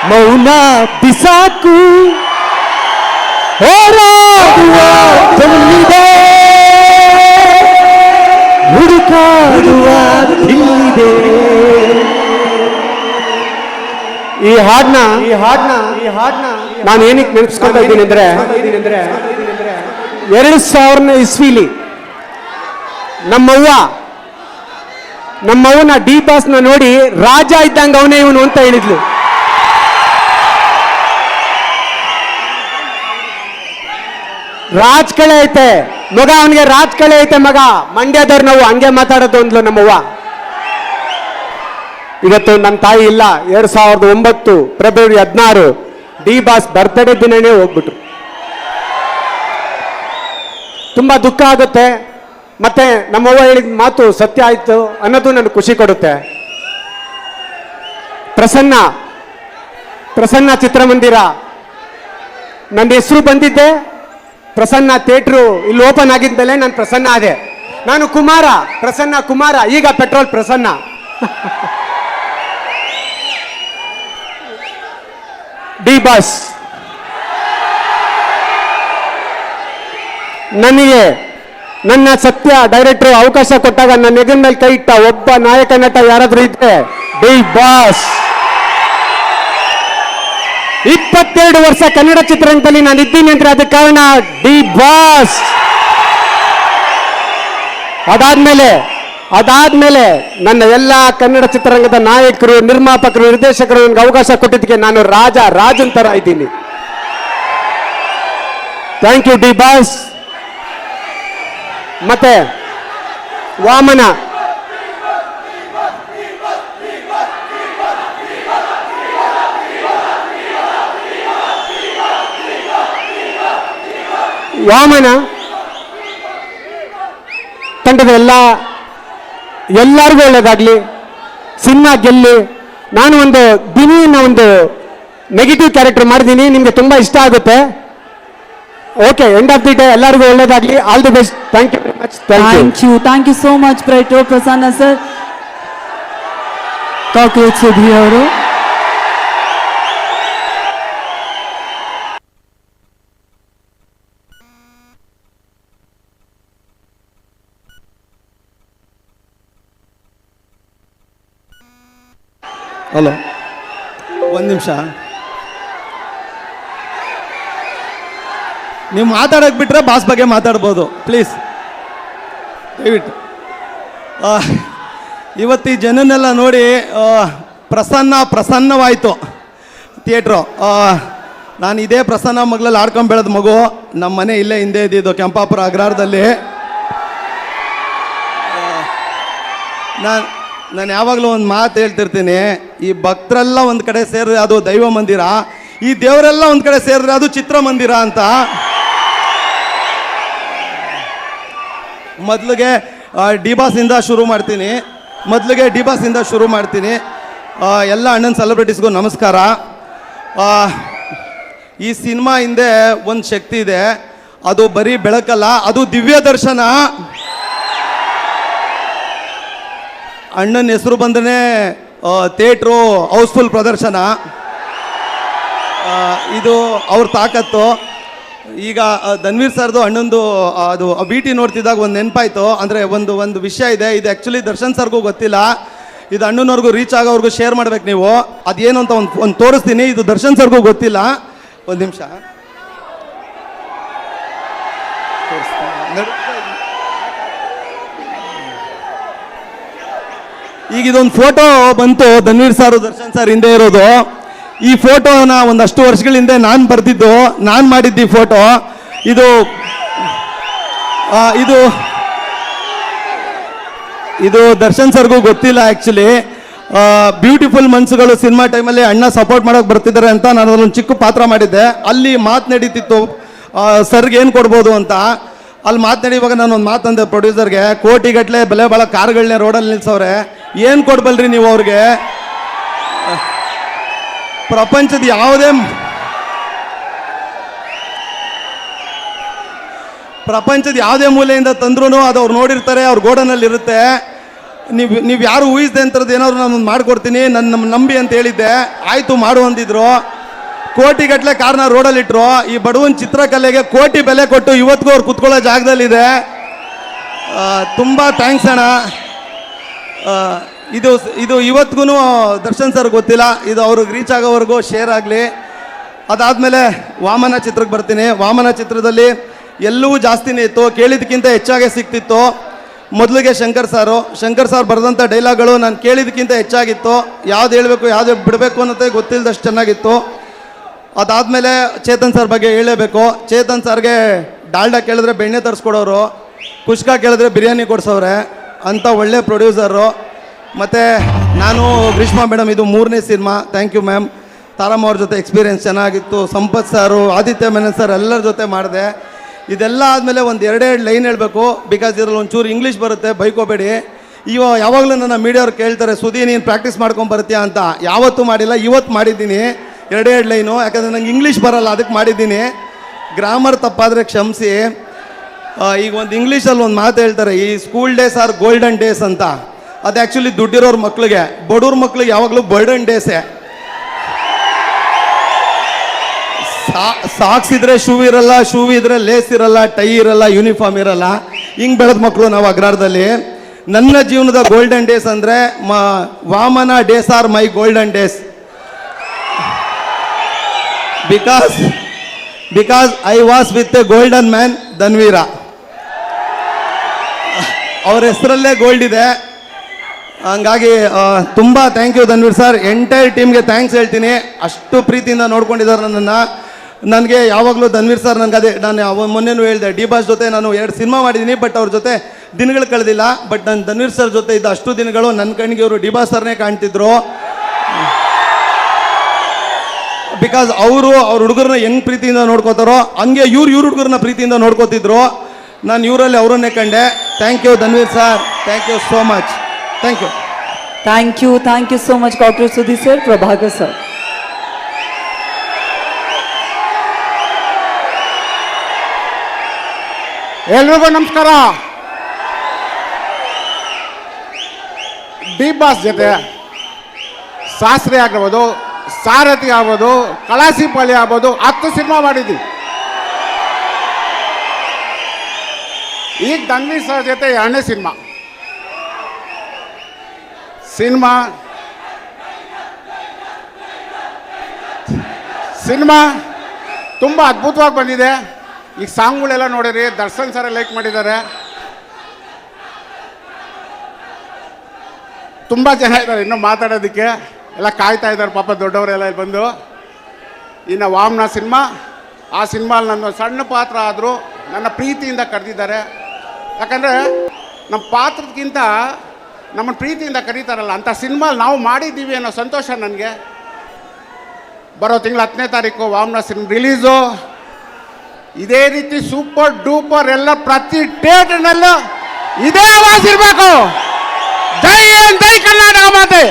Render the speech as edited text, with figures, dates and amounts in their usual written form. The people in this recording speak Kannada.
ಮೌನ ಬಿಸಾಕು ಹೋರಾಡುವ ತುಂಬಿದೆ ಹುಡುಕಾಡುವ ಇಲ್ಲಿದೆ. ಈ ಹಾಡ್ನ ನಾನು ಏನಕ್ಕೆ ನೆನಪಿಸ್ಕೊಳ್ತಾ ಇದ್ದೀನಿ ಅಂದ್ರೆ 2000 ಇಸ್ವಿಲಿ ನಮ್ಮವ್ವನ ಡಿ ಬಾಸ್ನ ನೋಡಿ ರಾಜ ಇದ್ದಂಗೆ ಅವನೇ ಇವನು ಅಂತ ಹೇಳಿದ್ಲು. ರಾಜ್ ಕಳೆ ಐತೆ ಮಗ, ಅವನಿಗೆ ರಾಜ್ ಕಳೆ ಐತೆ ಮಗ, ಮಂಡ್ಯದವ್ರು ನಾವು ಹಂಗೆ ಮಾತಾಡೋದು ಅಂದ್ಲು ನಮ್ಮವ್ವ. ಇವತ್ತು ನನ್ನ ತಾಯಿ ಇಲ್ಲ. 2009 ಫೆಬ್ರವರಿ 16 ಡಿ ಬಾಸ್ ಬರ್ತ್ಡೇ ದಿನನೇ ಹೋಗ್ಬಿಟ್ರು. ತುಂಬಾ ದುಃಖ ಆಗುತ್ತೆ. ಮತ್ತೆ ನಮ್ಮವ್ವ ಹೇಳಿದ ಮಾತು ಸತ್ಯ ಆಯ್ತು ಅನ್ನೋದು ನನಗೆ ಖುಷಿ ಕೊಡುತ್ತೆ. ಪ್ರಸನ್ನ ಚಿತ್ರಮಂದಿರ ನನ್ನ ಹೆಸರು ಬಂದಿದ್ದೆ. ಪ್ರಸನ್ನ ಥಿಯೇಟ್ರು ಇಲ್ಲಿ ಓಪನ್ ಆಗಿದ್ಮೇಲೆ ನಾನು ಪ್ರಸನ್ನ ಆದೆ. ನಾನು ಪ್ರಸನ್ನ ಕುಮಾರ, ಈಗ ಪೆಟ್ರೋಲ್ ಪ್ರಸನ್ನ. ಡಿ ಬಾಸ್ ನನಗೆ ನನ್ನ ಸತ್ಯ ಡೈರೆಕ್ಟರ್ ಅವಕಾಶ ಕೊಟ್ಟಾಗ ನನ್ನ ಎದುರ ಮೇಲೆ ಕೈ ಇಟ್ಟ ಒಬ್ಬ ನಾಯಕ ನಟ ಯಾರಾದ್ರೂ ಇದ್ರೆ ಡಿ ಬಾಸ್. 22 ವರ್ಷ ಕನ್ನಡ ಚಿತ್ರರಂಗದಲ್ಲಿ ನಾನು ಇದ್ದೀನಿ ಅಂದ್ರೆ ಅದಕ್ಕೆ ಕಾರಣ ಡಿ ಬಾಸ್. ಅದಾದ್ಮೇಲೆ ನನ್ನ ಎಲ್ಲ ಕನ್ನಡ ಚಿತ್ರರಂಗದ ನಾಯಕರು, ನಿರ್ಮಾಪಕರು, ನಿರ್ದೇಶಕರು ನನಗೆ ಅವಕಾಶ ಕೊಟ್ಟಿದ್ದಕ್ಕೆ ನಾನು ರಾಜನ್ ತರ ಇದ್ದೀನಿ. Thank you D boss. ಮತ್ತೆ ವಾಮನ ತಂಡದ ಎಲ್ಲರಿಗೂ ಒಳ್ಳೇದಾಗ್ಲಿ, ಸಿನಿಮಾ ಗೆಲ್ಲಿ. ನಾನು ಒಂದು ನೆಗೆಟಿವ್ ಕ್ಯಾರೆಕ್ಟರ್ ಮಾಡಿದ್ದೀನಿ, ನಿಮ್ಗೆ ತುಂಬಾ ಇಷ್ಟ ಆಗುತ್ತೆ. Okay, end of the day ಎಲ್ಲರಿಗೂ ಒಳ್ಳೇದಾಗ್ಲಿ. All the best. Thank you very much. Thank you so much Prasanna sir. Cockroach Sudhi ಅವರು. ಹಲೋ, ಒಂದು ನಿಮಿಷ. ನೀವು ಮಾತಾಡೋಕೆ ಬಿಟ್ಟರೆ ಬಾಸ್ ಬಗ್ಗೆ ಮಾತಾಡ್ಬೋದು ಪ್ಲೀಸ್, ದಯವಿಟ್ಟು. ಇವತ್ತು ಈ ಜನನ್ನೆಲ್ಲ ನೋಡಿ ಪ್ರಸನ್ನವಾಯಿತು ಥಿಯೇಟ್ರು. ನಾನು ಇದೇ ಪ್ರಸನ್ನ ಮಗಳಲ್ಲಿ ಆಡ್ಕೊಂಡು ಬೆಳೆದ ಮಗು. ನಮ್ಮ ಮನೆ ಇಲ್ಲೇ ಹಿಂದೆ ಇದ್ದಿದ್ದು ಕೆಂಪಾಪುರ ಅಗ್ರಹಾರದಲ್ಲಿ. ನಾನು ಯಾವಾಗಲೂ ಒಂದು ಮಾತು ಹೇಳ್ತಿರ್ತೀನಿ, ಈ ಭಕ್ತರೆಲ್ಲ ಒಂದು ಕಡೆ ಸೇರಿದ್ರೆ ಅದು ದೈವ ಮಂದಿರ, ಈ ದೇವರೆಲ್ಲ ಒಂದು ಕಡೆ ಸೇರಿದ್ರೆ ಅದು ಚಿತ್ರಮಂದಿರ ಅಂತ. ಮೊದಲಿಗೆ ಡಿ ಬಾಸಿಂದ ಶುರು ಮಾಡ್ತೀನಿ. ಎಲ್ಲ ಅಣ್ಣನ ಸೆಲೆಬ್ರಿಟೀಸ್ಗೂ ನಮಸ್ಕಾರ. ಈ ಸಿನಿಮಾ ಹಿಂದೆ ಒಂದು ಶಕ್ತಿ ಇದೆ, ಅದು ಬರೀ ಬೆಳಕಲ್ಲ, ಅದು ದಿವ್ಯ ದರ್ಶನ. ಅಣ್ಣನ ಹೆಸರು ಬಂದೇ ಥಿಯೇಟ್ರು ಹೌಸ್ಫುಲ್ ಪ್ರದರ್ಶನ. ಇದು ಅವ್ರ ತಾಕತ್ತು. ಈಗ ಧನ್ವೀರ್ ಸರ್ದು ಅಣ್ಣಂದು ಅದು BT ನೋಡ್ತಿದ್ದಾಗ ಒಂದು ನೆನಪಾಯ್ತು. ಅಂದರೆ ಒಂದು ವಿಷಯ ಇದೆ, ಇದು ಆ್ಯಕ್ಚುಲಿ ದರ್ಶನ್ ಸರ್ಗೂ ಗೊತ್ತಿಲ್ಲ, ಇದು ಅಣ್ಣನವ್ರಿಗೂ ರೀಚ್ ಆಗೋವ್ರಿಗೂ ಶೇರ್ ಮಾಡ್ಬೇಕು ನೀವು. ಅದೇನು ಅಂತ ಒಂದು ತೋರಿಸ್ತೀನಿ. ಇದು ದರ್ಶನ್ ಸರ್ಗೂ ಗೊತ್ತಿಲ್ಲ. ಒಂದು ನಿಮಿಷ ಈಗ ಇದೊಂದು ಫೋಟೋ ಬಂತು, ಧನ್ವೀರ್ ಸರ್ ದರ್ಶನ್ ಸರ್ ಹಿಂದೆ ಇರೋದು. ಈ ಫೋಟೋನ ಒಂದಷ್ಟು ವರ್ಷಗಳಿಂದ ನಾನು ಬರೆದಿದ್ದು, ನಾನು ಮಾಡಿದ್ದು ಈ ಫೋಟೋ. ಇದು ದರ್ಶನ್ ಸರ್ಗೂ ಗೊತ್ತಿಲ್ಲ ಆ್ಯಕ್ಚುಲಿ. ಬ್ಯೂಟಿಫುಲ್ ಮನ್ಸುಗಳು ಸಿನಿಮಾ ಟೈಮಲ್ಲಿ ಅಣ್ಣ ಸಪೋರ್ಟ್ ಮಾಡೋಕೆ ಬರ್ತಿದ್ದಾರೆ ಅಂತ ನಾನು ಅದೊಂದು ಚಿಕ್ಕ ಪಾತ್ರ ಮಾಡಿದ್ದೆ. ಅಲ್ಲಿ ಮಾತು ನಡೀತಿತ್ತು ಸರ್ಗೆ ಏನು ಕೊಡ್ಬೋದು ಅಂತ. ಅಲ್ಲಿ ಮಾತನಾಡಿವಾಗ ನಾನು ಒಂದು ಮಾತಂದೆ ಪ್ರೊಡ್ಯೂಸರ್ಗೆ, ಕೋಟಿಗಟ್ಟಲೆ ಬೆಲೆ ಬಾಳೋ ಕಾರ್ಗಳನ್ನೇ ರೋಡಲ್ಲಿ ನಿಲ್ಸವ್ರೆ, ಏನು ಕೊಡ್ಬಲ್ರಿ ನೀವು ಅವ್ರಿಗೆ? ಪ್ರಪಂಚದ ಯಾವುದೇ ಮೂಲೆಯಿಂದ ತಂದ್ರೂ ಅದು ಅವ್ರು ನೋಡಿರ್ತಾರೆ, ಅವ್ರ ಗೋಡನಲ್ಲಿ ಇರುತ್ತೆ. ನೀವು ಯಾರು ಊಹಿಸದೆ ಅಂಥದ್ದು ಏನಾದ್ರು ನಾನು ಮಾಡಿಕೊಡ್ತೀನಿ, ನನ್ನ ನಂಬಿ ಅಂತ ಹೇಳಿದ್ದೆ. ಆಯಿತು ಮಾಡು ಅಂದಿದ್ರು. ಕೋಟಿಗಟ್ಟಲೆ ಕಾರ್ನ ರೋಡಲ್ಲಿಟ್ರು. ಈ ಬಡವನ ಚಿತ್ರಕಲೆಗೆ ಕೋಟಿ ಬೆಲೆ ಕೊಟ್ಟು ಇವತ್ತಿಗೂ ಅವ್ರು ಕುತ್ಕೊಳ್ಳೋ ಜಾಗದಲ್ಲಿದೆ. ತುಂಬ ಥ್ಯಾಂಕ್ಸ್ ಅಣ್ಣ. ಇದು ಇವತ್ತಿಗೂ ದರ್ಶನ್ ಸರ್ ಗೊತ್ತಿಲ್ಲ, ಇದು ಅವ್ರಿಗೆ ರೀಚ್ ಆಗೋವರೆಗೂ ಶೇರ್ ಆಗಲಿ. ಅದಾದಮೇಲೆ ವಾಮನ ಚಿತ್ರಕ್ಕೆ ಬರ್ತೀನಿ. ವಾಮನ ಚಿತ್ರದಲ್ಲಿ ಎಲ್ಲವೂ ಜಾಸ್ತಿನೇ ಇತ್ತು, ಕೇಳಿದ್ದಕ್ಕಿಂತ ಹೆಚ್ಚಾಗೆ ಸಿಗ್ತಿತ್ತು. ಮೊದಲಿಗೆ ಶಂಕರ್ ಸಾರ್ ಬರೆದಂಥ ಡೈಲಾಗ್ಗಳು ನಾನು ಕೇಳಿದ್ದಕ್ಕಿಂತ ಹೆಚ್ಚಾಗಿತ್ತು. ಯಾವ್ದು ಹೇಳಬೇಕು ಯಾವ್ದು ಬಿಡಬೇಕು ಅನ್ನೋದೇ ಗೊತ್ತಿಲ್ಲದಷ್ಟು ಚೆನ್ನಾಗಿತ್ತು. ಅದಾದಮೇಲೆ ಚೇತನ್ ಸರ್ ಬಗ್ಗೆ ಹೇಳಲೇಬೇಕು. ಚೇತನ್ ಸರ್ಗೆ ಡಾಲ್ಡಾ ಕೇಳಿದ್ರೆ ಬೆಣ್ಣೆ ತರಿಸ್ಕೊಡೋರು, ಕುಷ್ಕ ಕೇಳಿದ್ರೆ ಬಿರಿಯಾನಿ ಕೊಡಿಸೋರೆ ಅಂಥ ಒಳ್ಳೆ ಪ್ರೊಡ್ಯೂಸರು. ಮತ್ತು ನಾನು ಗ್ರೀಷ್ಮಾ ಮೇಡಮ್, ಇದು 3ನೇ cinema. Thank you ma'am. Taramma ಅವ್ರ ಜೊತೆ ಎಕ್ಸ್ಪೀರಿಯೆನ್ಸ್ ಚೆನ್ನಾಗಿತ್ತು. ಸಂಪತ್ ಸಾರು, ಆದಿತ್ಯ ಮೆನನ್ ಸರ್ ಎಲ್ಲರ ಜೊತೆ ಮಾಡಿದೆ. ಇದೆಲ್ಲ ಆದಮೇಲೆ ಒಂದು ಎರಡೆರಡು ಲೈನ್ ಹೇಳಬೇಕು, ಬಿಕಾಸ್ ಇದರಲ್ಲಿ ಒಂಚೂರು ಇಂಗ್ಲೀಷ್ ಬರುತ್ತೆ, ಬೈಕೋಬೇಡಿ. ಯಾವಾಗಲೂ ನನ್ನ ಮೀಡಿಯವ್ರು ಕೇಳ್ತಾರೆ, ಸುದಿ ನೀನು ಪ್ರಾಕ್ಟೀಸ್ ಮಾಡ್ಕೊಂಬರ್ತೀಯಾ ಅಂತ. ಯಾವತ್ತೂ ಮಾಡಿಲ್ಲ, ಇವತ್ತು ಮಾಡಿದ್ದೀನಿ ಎರಡೆರಡು ಲೈನು. ಯಾಕಂದರೆ ನಂಗೆ ಇಂಗ್ಲೀಷ್ ಬರಲ್ಲ, ಅದಕ್ಕೆ ಮಾಡಿದ್ದೀನಿ. ಗ್ರಾಮರ್ ತಪ್ಪಾದರೆ ಕ್ಷಮಿಸಿ. ಈಗ ಒಂದು ಇಂಗ್ಲೀಷಲ್ಲಿ ಒಂದು ಮಾತು ಹೇಳ್ತಾರೆ, ಈ school days are golden days ಅಂತ. ಅದು ಆ್ಯಕ್ಚುಲಿ ದುಡ್ಡಿರೋರ ಮಕ್ಳಿಗೆ, ಬಡವ್ರ ಮಕ್ಳಿಗೆ ಯಾವಾಗಲೂ ಬರ್ಡನ್ ಡೇಸೇ. ಸಾಕ್ಸ್ ಇದ್ರೆ ಶೂ ಇರಲ್ಲ, ಶೂ ಇದ್ರೆ ಲೇಸ್ ಇರಲ್ಲ, ಟೈ ಇರಲ್ಲ, ಯೂನಿಫಾರ್ಮ್ ಇರಲ್ಲ. ಹಿಂಗೆ ಬೆಳೆದ ಮಕ್ಕಳು ನಾವು ಅಗ್ರಾರದಲ್ಲಿ. ನನ್ನ ಜೀವನದ ಗೋಲ್ಡನ್ ಡೇಸ್ ಅಂದರೆ Vamana days are my golden days. Because I was with a golden man Dhanveera. ಅವ್ರ ಹೆಸರಲ್ಲೇ ಗೋಲ್ಡ್ ಇದೆ. ಹಂಗಾಗಿ ತುಂಬ thank you Dhanveer sir. Entire ಟೀಮ್ಗೆ ಥ್ಯಾಂಕ್ಸ್ ಹೇಳ್ತೀನಿ. ಅಷ್ಟು ಪ್ರೀತಿಯಿಂದ ನೋಡ್ಕೊಂಡಿದ್ದಾರೆ ನನ್ನನ್ನು. ನನಗೆ ಯಾವಾಗಲೂ ಧನ್ವೀರ್ ಸರ್ ನನಗೆ ನಾನು ಮೊನ್ನೆನೂ ಹೇಳಿದೆ, ಡಿ ಬಾಸ್ ಜೊತೆ ನಾನು 2 ಸಿನಿಮಾ ಮಾಡಿದ್ದೀನಿ, ಬಟ್ ಅವ್ರ ಜೊತೆ ದಿನಗಳು ಕಳೆದಿಲ್ಲ. ಬಟ್ ನಾನು ಧನ್ವೀರ್ ಸರ್ ಜೊತೆ ಇದ್ದ ಅಷ್ಟು ದಿನಗಳು ನನ್ನ ಕಣ್ಣಿಗೆ ಇವರು ಡಿ ಬಾಸ್ ಸರ್ನೇ ಕಾಣ್ತಿದ್ರು. ಬಿಕಾಸ್ ಅವ್ರ ಹುಡುಗರನ್ನ ಹೆಂಗೆ ಪ್ರೀತಿಯಿಂದ ನೋಡ್ಕೋತಾರೋ ಹಂಗೆ ಇವ್ರ ಹುಡುಗರನ್ನ ಪ್ರೀತಿಯಿಂದ ನೋಡ್ಕೋತಿದ್ರು. ನಾನು ಇವರಲ್ಲಿ ಅವರನ್ನೇ ಕಂಡೆ. Thank you Dhanveer sir, thank you so much. Thank you. Thank you so much, Dr. Sudhi sir, Prabhakar sir. ಎಲ್ರಿಗೂ ನಮಸ್ಕಾರ. ಡಿ ಬಾಸ್ ಜೊತೆ ಶಾಸ್ತ್ರಿ ಆಗಿರ್ಬೋದು, ಸಾರಥಿ ಆಗ್ಬೋದು, ಕಳಾಸಿಪಾಳಿ ಆಗ್ಬೋದು, 10 ಸಿನಿಮಾ ಮಾಡಿದ್ವಿ. ಈಗ ಧನ್ವೀರ್ ಸರ್ ಜೊತೆ 2ನೇ ಸಿನಿಮಾ ತುಂಬ ಅದ್ಭುತವಾಗಿ ಬಂದಿದೆ. ಈಗ ಸಾಂಗ್ಗಳೆಲ್ಲ ನೋಡಿರಿ, ದರ್ಶನ್ ಸರ ಲೈಕ್ ಮಾಡಿದ್ದಾರೆ. ತುಂಬ ಜನ ಇದ್ದಾರೆ ಇನ್ನೂ ಮಾತಾಡೋದಕ್ಕೆ, ಎಲ್ಲ ಕಾಯ್ತಾ ಇದ್ದಾರೆ ಪಾಪ ದೊಡ್ಡವರೆಲ್ಲ ಇಲ್ಲಿ ಬಂದು. ಇನ್ನು ವಾಮನ ಸಿನಿಮಾ, ಆ ಸಿನಿಮಾಲ್ಲಿ ನನ್ನ ಸಣ್ಣ ಪಾತ್ರ ಆದರೂ ನನ್ನ ಪ್ರೀತಿಯಿಂದ ಕರೆದಿದ್ದಾರೆ. ಯಾಕಂದರೆ ನಮ್ಮ ಪಾತ್ರಕ್ಕಿಂತ ನಮ್ಮನ್ನು ಪ್ರೀತಿಯಿಂದ ಕರೀತಾರಲ್ಲ, ಅಂಥ ಸಿನಿಮಾಲ್ಲಿ ನಾವು ಮಾಡಿದ್ದೀವಿ ಅನ್ನೋ ಸಂತೋಷ ನನಗೆ. ಬರೋ ತಿಂಗಳು 10ನೇ ತಾರೀಕು ವಾಮನ ಸಿನಿಮಾ ರಿಲೀಸು. ಇದೇ ರೀತಿ ಸೂಪರ್ ಡೂಪರ್ ಎಲ್ಲ ಪ್ರತಿ ಥಿಯೇಟರ್ನಲ್ಲೂ ಇದೇ ಆವಾಜ್ ಇರಬೇಕು. ಜೈ ಹಿಂದ್, ಜೈ ಕರ್ನಾಟಕ ಮಾತೆ.